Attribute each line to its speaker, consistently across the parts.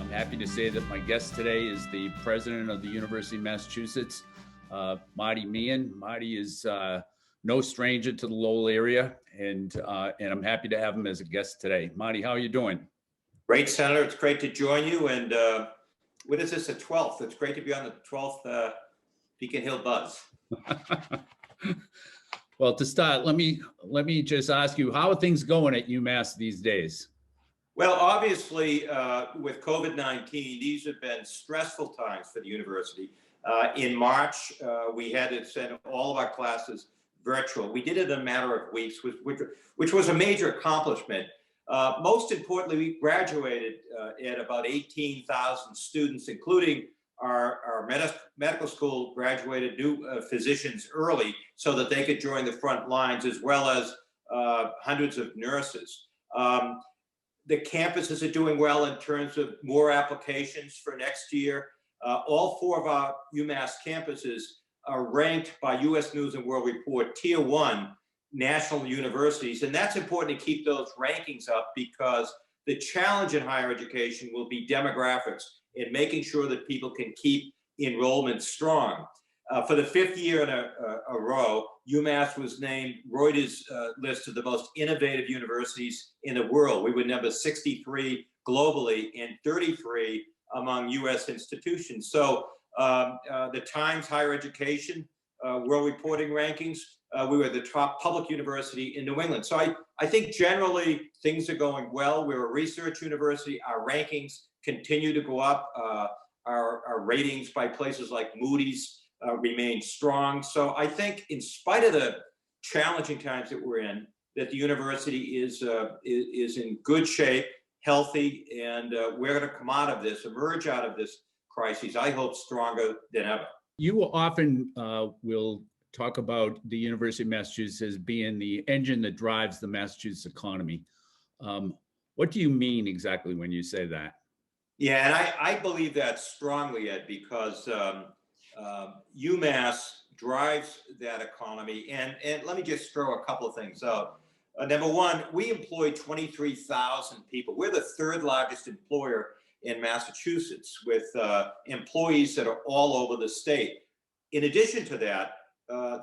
Speaker 1: I'm happy to say that my guest today is the president of the University of Massachusetts, Marty Meehan. Marty is no stranger to the Lowell area, and I'm happy to have him as a guest today. Marty, how are you doing?
Speaker 2: Great, Senator. It's great to join you. And what is this, the 12th? It's great to be on the 12th Beacon Hill Buzz.
Speaker 1: Well, to start, let me just ask you, how are things going at UMass these days?
Speaker 2: Well, obviously, with COVID-19, these have been stressful times for the university. In March, we had to send all of our classes virtual. We did it in a matter of weeks, which was a major accomplishment. Most importantly, we graduated at about 18,000 students, including our medical school graduated new physicians early so that they could join the front lines, as well as hundreds of nurses. The campuses are doing well in terms of more applications for next year. All four of our UMass campuses are ranked by U.S. News and World Report Tier 1 national universities. And that's important to keep those rankings up, because the challenge in higher education will be demographics and making sure that people can keep enrollment strong. For the fifth year in a row, UMass was named Reuters' list of the most innovative universities in the world. We were number 63 globally and 33 among U.S. institutions. So the Times Higher Education World Reporting rankings, we were the top public university in New England. So I think generally things are going well. We're a research university. Our rankings continue to go up. Our ratings by places like Moody's remain strong. So I think, in spite of the challenging times that we're in, that the university is in good shape, healthy, and we're going to come out of this, emerge out of this crisis, I hope, stronger than ever.
Speaker 1: You often will talk about the University of Massachusetts as being the engine that drives the Massachusetts economy. What do you mean exactly when you say that?
Speaker 2: Yeah, and I believe that strongly, Ed, because UMass drives that economy. And let me just throw a couple of things out. Number one, we employ 23,000 people. We're the third largest employer in Massachusetts, with employees that are all over the state. In addition to that,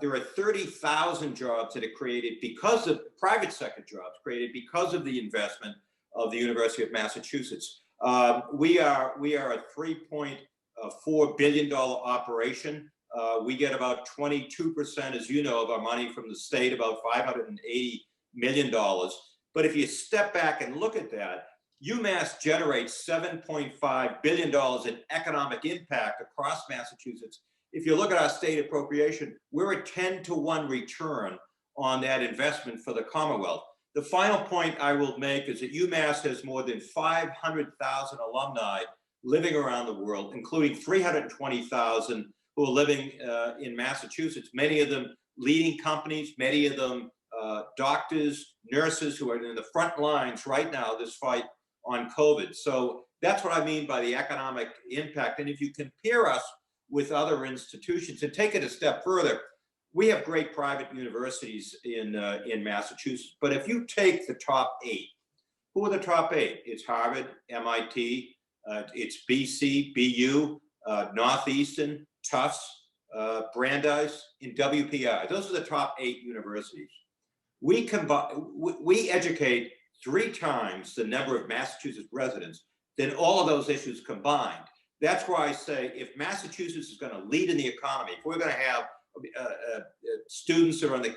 Speaker 2: there are 30,000 jobs that are created because of private sector jobs created because of the investment of the University of Massachusetts. We are a $3.4 billion operation. We get about 22%, as you know, of our money from the state, about $580 million. But if you step back and look at that, UMass generates $7.5 billion in economic impact across Massachusetts. If you look at our state appropriation, we're a 10-to-1 return on that investment for the Commonwealth. The final point I will make is that UMass has more than 500,000 alumni living around the world, including 320,000 who are living in Massachusetts, many of them leading companies, many of them doctors, nurses who are in the front lines right now, this fight on COVID. So that's what I mean by the economic impact. And if you compare us with other institutions and take it a step further, we have great private universities in Massachusetts. But if you take the top 8, who are the top 8? It's Harvard, MIT, it's BC, BU, Northeastern, Tufts, Brandeis, and WPI. Those are the top 8 universities. We educate 3 times the number of Massachusetts residents than all of those issues combined. That's why I say, if Massachusetts is going to lead in the economy, if we're going to have students that are on the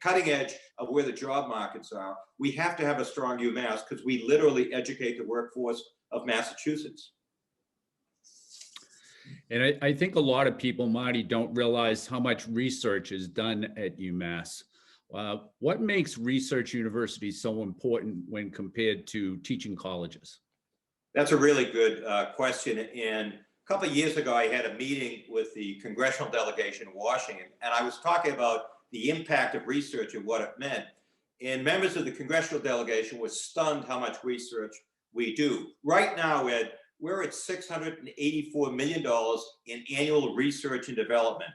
Speaker 2: cutting edge of where the job markets are, we have to have a strong UMass, because we literally educate the workforce of Massachusetts.
Speaker 1: And I think a lot of people, Marty, don't realize how much research is done at UMass. What makes research universities so important when compared to teaching colleges?
Speaker 2: That's a really good question. And a couple of years ago, I had a meeting with the congressional delegation in Washington, and I was talking about the impact of research and what it meant. And members of the congressional delegation were stunned how much research we do. Right now, Ed, we're at $684 million in annual research and development.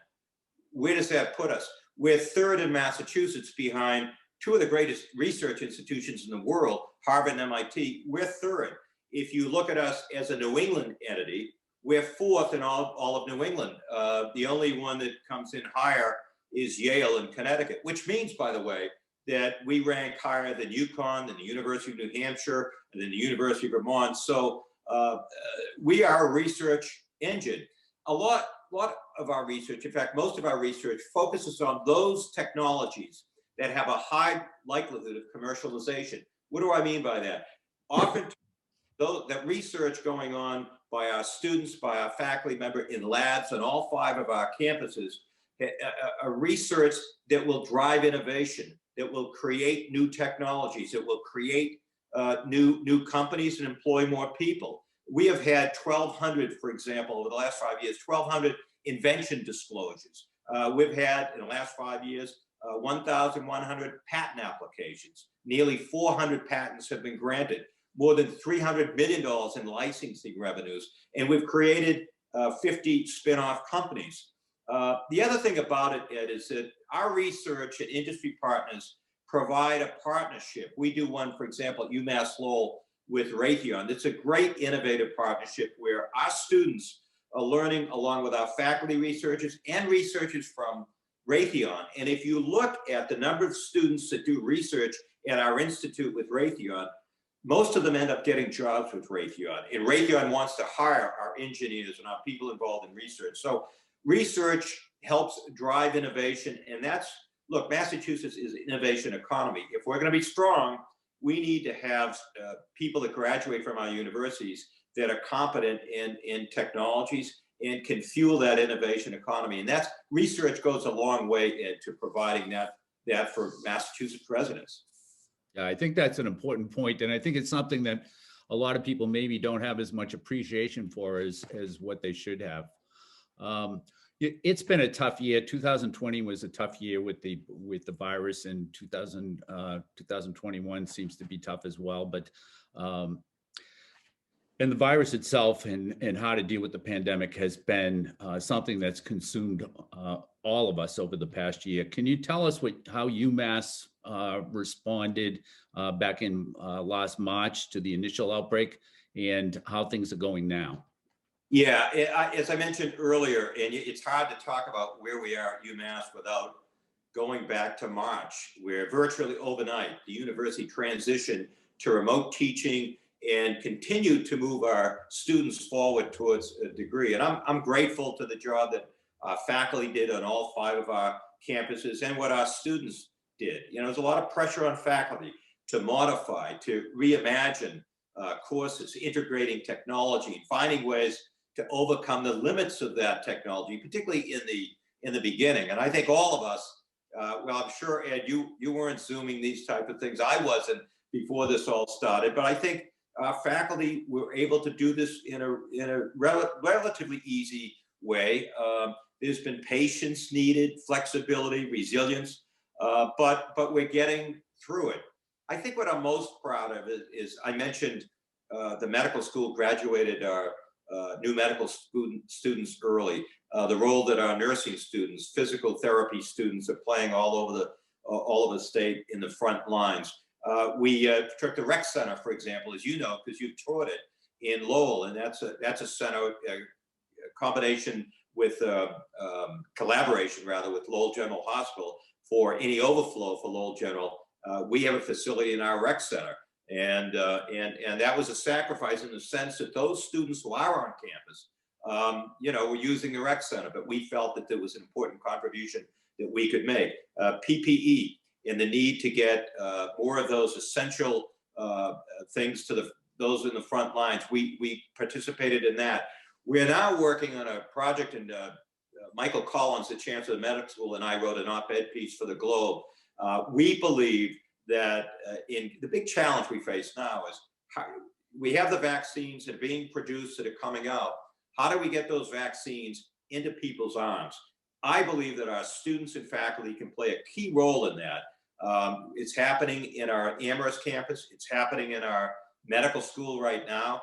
Speaker 2: Where does that put us? We're third in Massachusetts, behind 2 of the greatest research institutions in the world, Harvard and MIT. We're third. if you look at us as a New England entity, we're fourth in all of New England. The only one that comes in higher is Yale in Connecticut, which means, by the way, that we rank higher than UConn, than the University of New Hampshire, and then the University of Vermont. So we are a research engine. A lot of our research, in fact, most of our research focuses on those technologies that have a high likelihood of commercialization. What do I mean by that? Often, that research going on by our students, by our faculty member in labs on all 5 of our campuses, a research that will drive innovation, that will create new technologies, that will create new companies and employ more people. We have had 1,200, for example, over the last 5 years, 1,200 invention disclosures. We've had, in the last 5 years, 1,100 patent applications. Nearly 400 patents have been granted. More than $300 million in licensing revenues. And we've created 50 spin-off companies. The other thing about it, Ed, is that our research and industry partners provide a partnership. We do one, for example, at UMass Global with Raytheon. It's a great innovative partnership where our students are learning along with our faculty researchers and researchers from Raytheon. And if you look at the number of students that do research at our institute with Raytheon, most of them end up getting jobs with Raytheon. And Raytheon wants to hire our engineers and our people involved in research. So research helps drive innovation. And that's, look, Massachusetts is an innovation economy. If we're going to be strong, we need to have people that graduate from our universities that are competent in technologies and can fuel that innovation economy. And that's, research goes a long way, Ed, to providing that for Massachusetts residents.
Speaker 1: Yeah, I think that's an important point, and I think it's something that a lot of people maybe don't have as much appreciation for as what they should have. It's been a tough year. 2020 was a tough year with the virus, and 2021 seems to be tough as well. But and the virus itself and how to deal with the pandemic has been something that's consumed all of us over the past year. Can you tell us how UMass responded back in last March to the initial outbreak and how things are going now?
Speaker 2: Yeah, as I mentioned earlier, and it's hard to talk about where we are at UMass without going back to March, where virtually overnight the university transitioned to remote teaching and continued to move our students forward towards a degree. And I'm grateful to the job that our faculty did on all 5 of our campuses and what our students did. You know, there's a lot of pressure on faculty to modify, to reimagine courses, integrating technology, and finding ways to overcome the limits of that technology, particularly in the beginning. And I think all of us, well, I'm sure, Ed, you weren't Zooming these type of things. I wasn't before this all started, but I think our faculty were able to do this in a relatively easy way. There's been patience needed, flexibility, resilience, but we're getting through it. I think what I'm most proud of is I mentioned the medical school graduated our new medical students early. The role that our nursing students, physical therapy students are playing all over the state in the front lines. We took the rec center, for example, as you know, because you toured it in Lowell, and that's a center, a combination with collaboration rather with Lowell General Hospital for any overflow for Lowell General. We have a facility in our rec center, and that was a sacrifice in the sense that those students who are on campus, were using the rec center, but we felt that there was an important contribution that we could make. PPE and the need to get more of those essential things to those in the front lines. We participated in that. We're now working on a project, and Michael Collins, the chancellor of the medical school, and I wrote an op-ed piece for the Globe. We believe that in the big challenge we face now is how we have the vaccines that are being produced that are coming out. How do we get those vaccines into people's arms? I believe that our students and faculty can play a key role in that. It's happening in our Amherst campus. It's happening in our medical school right now.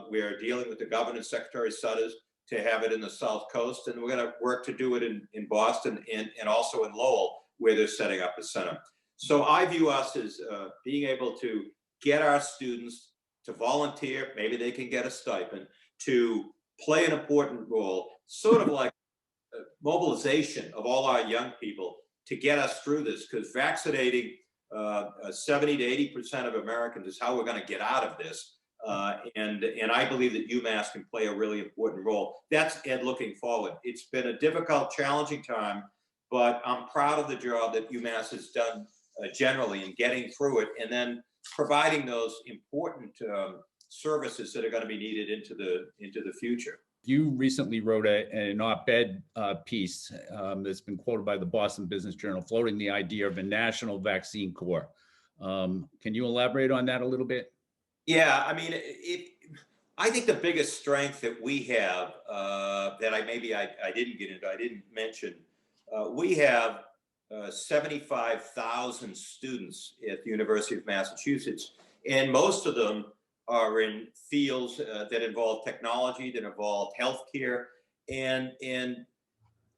Speaker 2: We're dealing with the governor, Secretary Sutters, to have it in the South Coast, and we're going to work to do it in Boston and also in Lowell, where they're setting up a center. So I view us as being able to get our students to volunteer, maybe they can get a stipend, to play an important role, sort of like mobilization of all our young people to get us through this, because vaccinating 70 to 80% of Americans is how we're going to get out of this. And I believe that UMass can play a really important role. That's Ed looking forward. It's been a difficult, challenging time, but I'm proud of the job that UMass has done generally in getting through it, and then providing those important services that are going to be needed into the future.
Speaker 1: You recently wrote an op-ed piece that's been quoted by the Boston Business Journal, floating the idea of a national vaccine corps. Can you elaborate on that a little bit?
Speaker 2: Yeah, I mean, I think the biggest strength that we have that I didn't get into, I didn't mention, we have 75,000 students at the University of Massachusetts, and most of them are in fields that involve technology, that involve healthcare, and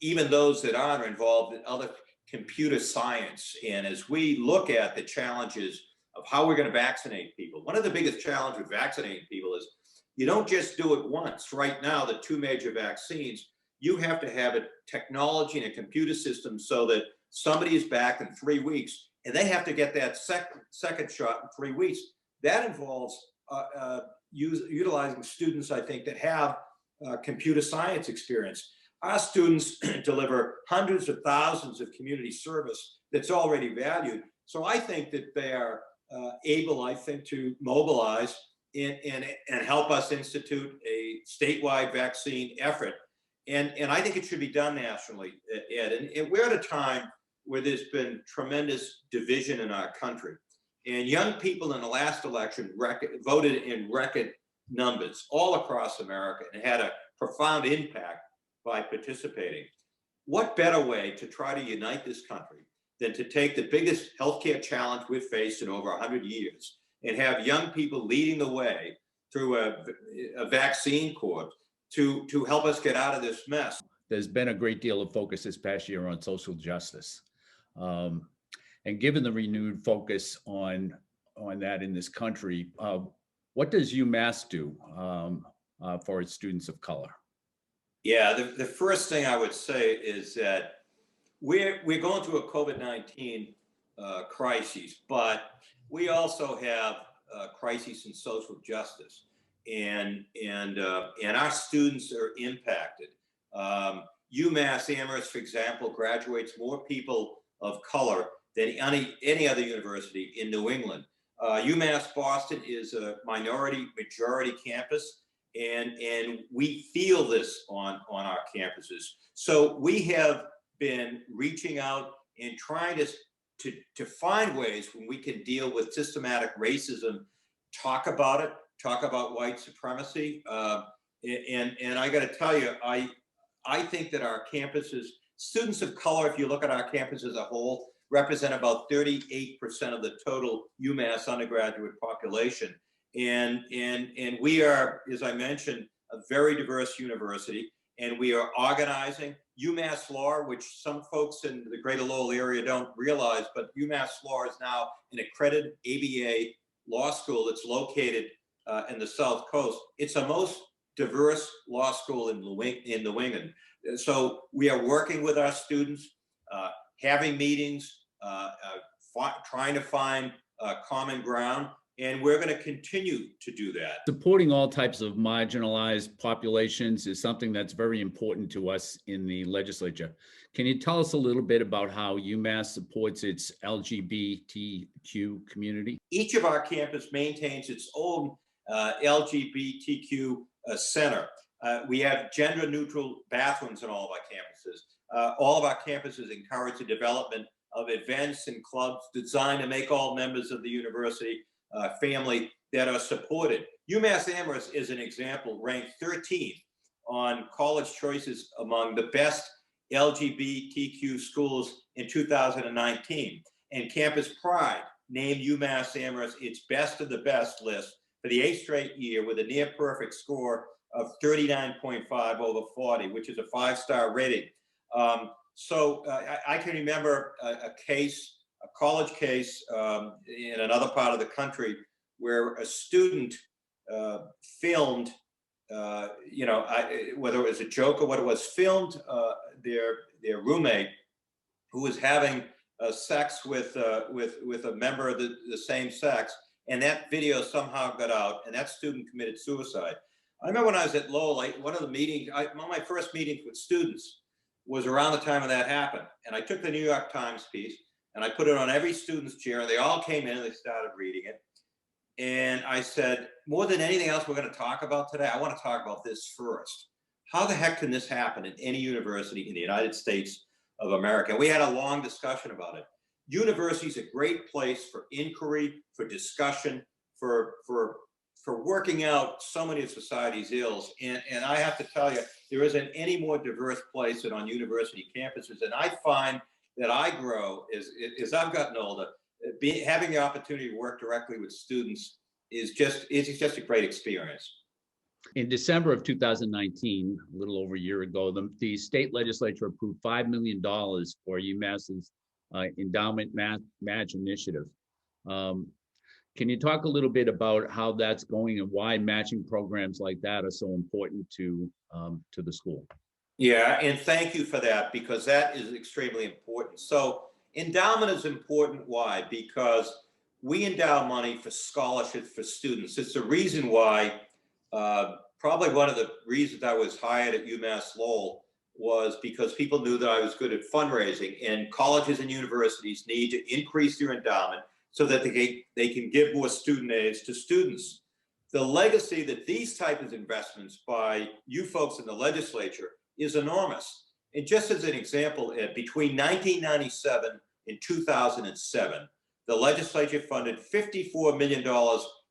Speaker 2: even those that aren't involved in other computer science. And as we look at the challenges of how we're going to vaccinate people, one of the biggest challenges with vaccinating people is you don't just do it once. Right now, the two major vaccines, you have to have a technology and a computer system so that somebody is back in 3 weeks, and they have to get that second shot in 3 weeks. That involves utilizing students, I think, that have computer science experience. Our students deliver hundreds of thousands of community service that's already valued. So I think that they are able, I think, to mobilize and help us institute a statewide vaccine effort. And I think it should be done nationally, Ed. And we're at a time where there's been tremendous division in our country. And young people in the last election voted in record numbers all across America and had a profound impact by participating. What better way to try to unite this country than to take the biggest healthcare challenge we've faced in over 100 years and have young people leading the way through a vaccine corps to help us get out of this mess.
Speaker 1: There's been a great deal of focus this past year on social justice. And given the renewed focus on that in this country, what does UMass do for its students of color?
Speaker 2: Yeah, the first thing I would say is that we're going through a COVID-19 crisis, but we also have a crisis in social justice, and our students are impacted. UMass Amherst, for example, graduates more people of color than any other university in New England. UMass Boston is a majority campus, and we feel this on our campuses. So we have been reaching out and trying to find ways when we can deal with systematic racism, talk about it, talk about white supremacy. And I got to tell you, I think that our campuses, students of color, if you look at our campus as a whole, represent about 38% of the total UMass undergraduate population. And we are, as I mentioned, a very diverse university, and we are organizing. UMass Law, which some folks in the greater Lowell area don't realize, but UMass Law is now an accredited ABA law school that's located in the South Coast. It's the most diverse law school in New England. So we are working with our students, having meetings, trying to find common ground, and we're going to continue to do that.
Speaker 1: Supporting all types of marginalized populations is something that's very important to us in the legislature. Can you tell us a little bit about how UMass supports its LGBTQ community?
Speaker 2: Each of our campus maintains its own LGBTQ center. We have gender-neutral bathrooms in all of our campuses. All of our campuses encourage the development of events and clubs designed to make all members of the university family that are supported. UMass Amherst is an example, ranked 13th on college choices among the best LGBTQ schools in 2019. And Campus Pride named UMass Amherst its best of the best list for the 8th straight year with a near perfect score of 39.5 over 40, which is a 5-star rating. So I can remember a college case in another part of the country where a student filmed, whether it was a joke or what it was, filmed their roommate who was having sex with a member of the same sex, and that video somehow got out, and that student committed suicide. I remember when I was at Lowell, one of the meetings, one of my first meetings with students was around the time when that happened, and I took the New York Times piece and I put it on every student's chair, and they all came in and they started reading it. And I said, more than anything else we're going to talk about today, I want to talk about this first. How the heck can this happen in any university in the United States of America? And we had a long discussion about it. University is a great place for inquiry, for discussion, for working out so many of society's ills. And I have to tell you, there isn't any more diverse place than on university campuses. And I find that I grow as I've gotten older. Having the opportunity to work directly with students is just a great experience.
Speaker 1: In December of 2019, a little over a year ago, the state legislature approved $5 million for UMass's Endowment Match Initiative. Can you talk a little bit about how that's going and why matching programs like that are so important to the school?
Speaker 2: Yeah, and thank you for that, because that is extremely important. So endowment is important. Why? Because we endow money for scholarships for students. It's the reason why, probably one of the reasons I was hired at UMass Lowell was because people knew that I was good at fundraising, and colleges and universities need to increase their endowment so that they can give more student aids to students. The legacy that these types of investments by you folks in the legislature is enormous. And just as an example, Ed, between 1997 and 2007, the legislature funded $54 million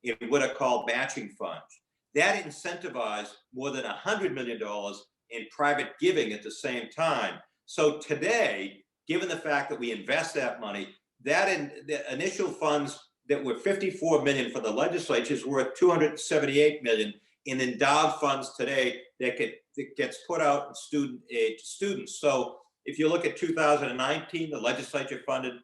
Speaker 2: in what are called matching funds. That incentivized more than $100 million in private giving at the same time. So today, given the fact that we invest that money, the initial funds that were $54 million for the legislature is worth $278 million in endowed funds today that gets put out in student aid to students. So if you look at 2019, the legislature funded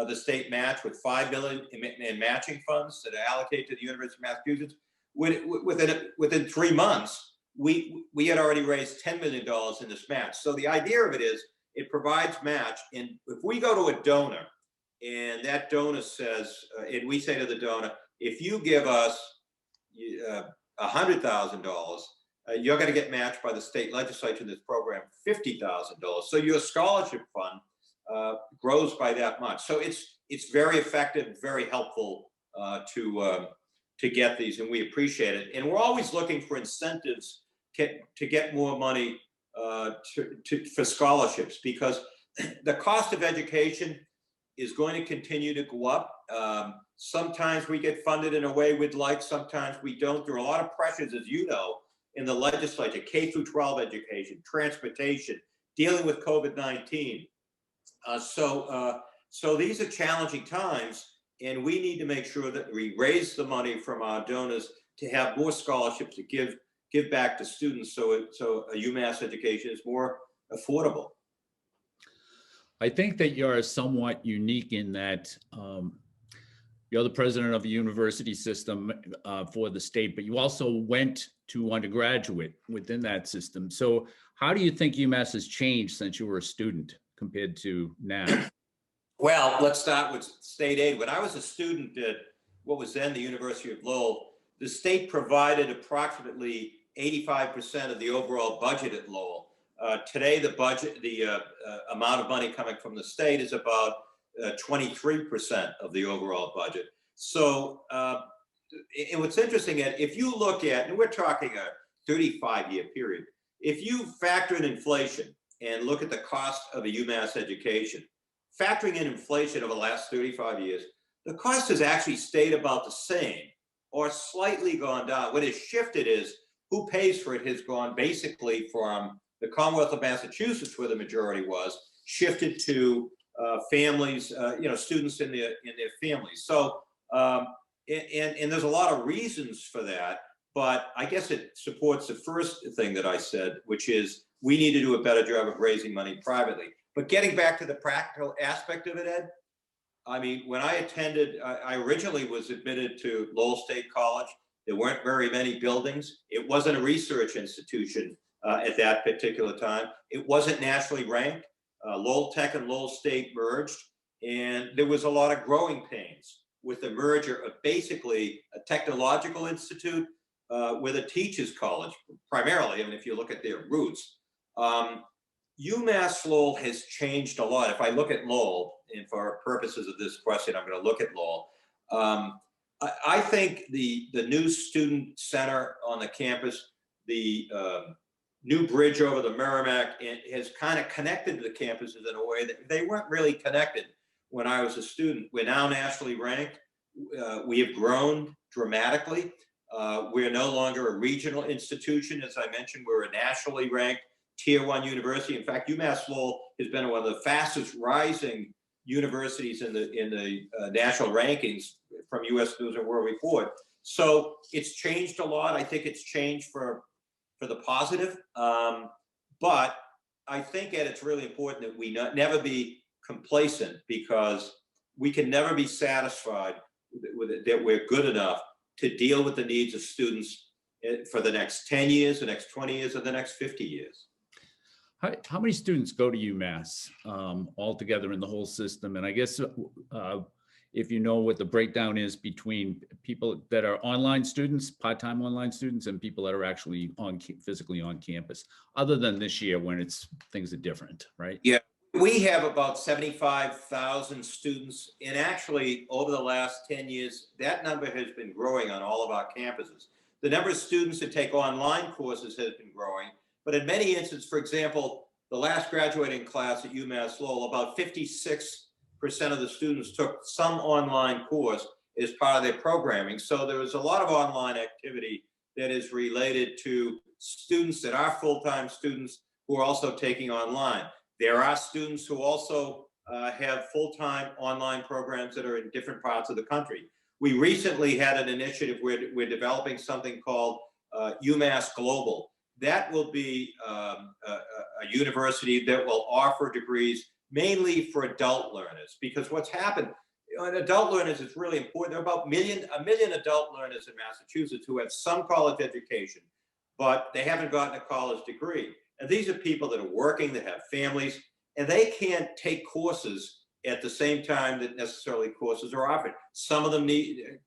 Speaker 2: the state match with $5 billion in matching funds that are allocated to the University of Massachusetts. Within 3 months, we had already raised $10 million in this match. So the idea of it is it provides match. And if we go to a donor and that donor says, and we say to the donor, if you give us $100,000, you're going to get matched by the state legislature in this program $50,000. So your scholarship fund grows by that much. So it's very effective, very helpful to get these, and we appreciate it. And we're always looking for incentives to get more money for scholarships, because the cost of education is going to continue to go up. Sometimes we get funded in a way we'd like, sometimes we don't. There are a lot of pressures, as you know, in the legislature, K through 12 education, transportation, dealing with COVID-19. So these are challenging times, and we need to make sure that we raise the money from our donors to have more scholarships to give back to students, so a UMass education is more affordable.
Speaker 1: I think that you're somewhat unique in that you're the president of the university system for the state, but you also went to undergraduate within that system. So how do you think UMass has changed since you were a student compared to now?
Speaker 2: Well, let's start with state aid. When I was a student at what was then the University of Lowell, the state provided approximately 85% of the overall budget at Lowell. Today, the amount of money coming from the state is about 23% of the overall budget. So, and what's interesting, if you look at, and we're talking a 35-year period, if you factor in inflation and look at the cost of a UMass education, factoring in inflation over the last 35 years, the cost has actually stayed about the same or slightly gone down. What has shifted is who pays for it has gone basically from the Commonwealth of Massachusetts, where the majority was, shifted to families, students in their families. So, and there's a lot of reasons for that, but I guess it supports the first thing that I said, which is we need to do a better job of raising money privately. But getting back to the practical aspect of it, Ed, I mean, when I attended, I originally was admitted to Lowell State College. There weren't very many buildings. It wasn't a research institution at that particular time. It wasn't nationally ranked. Lowell Tech and Lowell State merged, and there was a lot of growing pains with the merger of basically a technological institute with a teachers college, primarily. I mean, if you look at their roots. UMass Lowell has changed a lot. If I look at Lowell, and for purposes of this question, I'm going to look at Lowell. I think the new student center on the campus, the new bridge over the Merrimack, has kind of connected the campuses in a way that they weren't really connected when I was a student. We're now nationally ranked. We have grown dramatically. We're no longer a regional institution. As I mentioned, we're a nationally ranked Tier 1 university. In fact, UMass Lowell has been one of the fastest rising universities in the national rankings from U.S. News and World Report. So it's changed a lot. I think it's changed for the positive. But I think that it's really important that we never be complacent, because we can never be satisfied with it, that we're good enough to deal with the needs of students for the next 10 years, the next 20 years, or the next 50 years.
Speaker 1: How many students go to UMass altogether in the whole system? And I guess if you know what the breakdown is between people that are online students, part-time online students, and people that are actually physically on campus, other than this year when things are different, right?
Speaker 2: Yeah, we have about 75,000 students, and actually over the last 10 years, that number has been growing on all of our campuses. The number of students that take online courses has been growing. But in many instances, for example, the last graduating class at UMass Lowell, about 56% of the students took some online course as part of their programming. So there was a lot of online activity that is related to students that are full-time students who are also taking online. There are students who also have full-time online programs that are in different parts of the country. We recently had an initiative where we're developing something called UMass Global. That will be a university that will offer degrees mainly for adult learners, because what's happened in adult learners is really important. There are about a million adult learners in Massachusetts who have some college education, but they haven't gotten a college degree. And these are people that are working, that have families, and they can't take courses at the same time that necessarily courses are offered. Some of them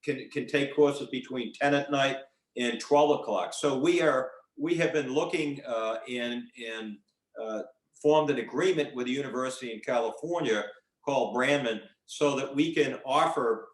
Speaker 2: can take courses between 10 at night and 12 o'clock. So we have been looking and formed an agreement with a university in California called Brandman, so that we can offer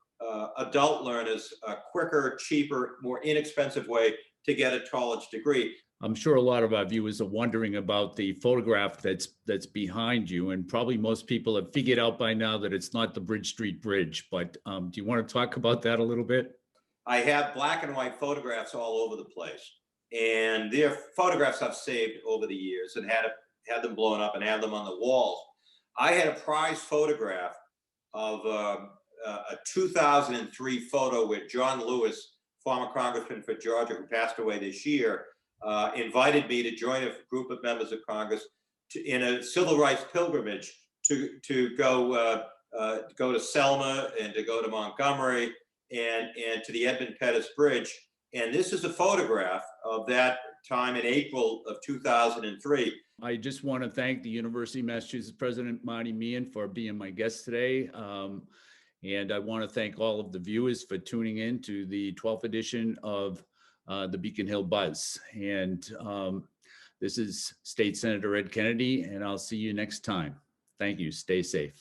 Speaker 2: adult learners a quicker, cheaper, more inexpensive way to get a college degree.
Speaker 1: I'm sure a lot of our viewers are wondering about the photograph that's behind you, and probably most people have figured out by now that it's not the Bridge Street Bridge, but do you want to talk about that a little bit?
Speaker 2: I have black and white photographs all over the place, and they're photographs I've saved over the years and had them blown up and had them on the walls. I had a prize photograph of a 2003 photo with John Lewis, former congressman for Georgia, who passed away this year, invited me to join a group of members of Congress in a civil rights pilgrimage to go to Selma and to go to Montgomery and to the Edmund Pettus Bridge. And this is a photograph of that time in April of 2003.
Speaker 1: I just want to thank the University of Massachusetts President Marty Meehan for being my guest today. And I want to thank all of the viewers for tuning in to the 12th edition of the Beacon Hill Buzz. And this is State Senator Ed Kennedy, and I'll see you next time. Thank you. Stay safe.